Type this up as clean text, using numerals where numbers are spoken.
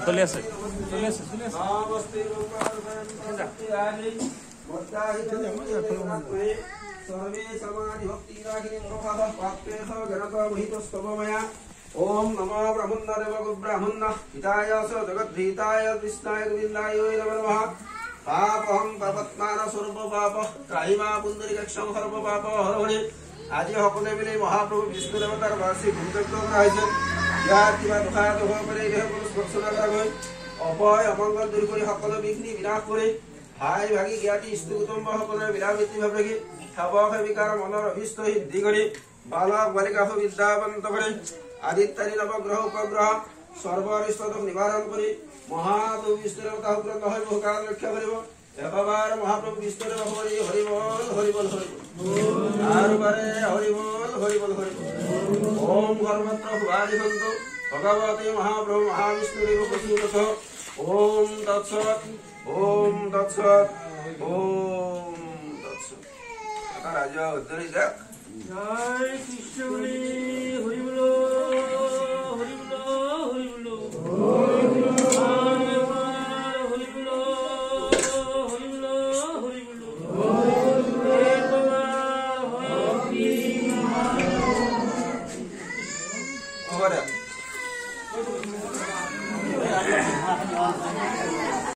চলি আছে सर्वे समाधि भक्ति रागिनी प्रभाव प्राप्ते स जनता महितस्तवमया ओम नमो ब्रह्मण्य देव ब्रह्मण्य हिताय स जगद्धिताय कृष्णाय गोविन्दाय नमः पापहं पापत्मान सर्व पाप त्राहिमा पुंडरीकक्षं सर्व पाप हरहरि আজি সকলে মিলে মহাপ্ৰভু বিষ্ণু দেৱতাৰ বাৰ্ষিক হোমযজ্ঞ কৰা হৈছে ইয়াত কিবা দোষায়ত হ'ব পাৰে এই কোনো স্পৰ্শনা কৰা গৈ অপয় অমংগল দূৰ কৰি সকলো বিঘ্ন বিনাশ কৰি ভাই ভাগি জ্ঞাতি ইষ্ট কুটুম্ব সকলৰ বিৰামিতি ভাৱ ৰাখি সেৱক সেৱিকাৰ মনৰ অভিষ্ট সিদ্ধি কৰি বালক বালিকাক বিদ্যাৱন্ত কৰি আদিত্যাদি নৱগ্ৰহ উপগ্ৰহ সৰ্বৰিষ্ট দোষ নিবাৰণ কৰি মহাপ্ৰভু বিষ্ণু দেৱতা সুগ্ৰহ হৈ বহুকাল ৰক্ষা কৰিব এবাৰ মহাপ্ৰভু বিষ্ণু দেৱ হৰি হৰি বল হৰি বল হৰি বল আৰু বাৰে হৰি বল হৰি বল হৰি বল ওম সৰ্বত্ৰ শুভাদিগন্তু ভগৱতে মহাপ্ৰভু মহাবিষ্ণু দেৱ প্ৰসূত ওম তৎসৎ ওম তৎসৎ ওম তৎসৎ এটা ৰাজা উদ্ধৰি যাক জয় কৃষ্ণ হৰি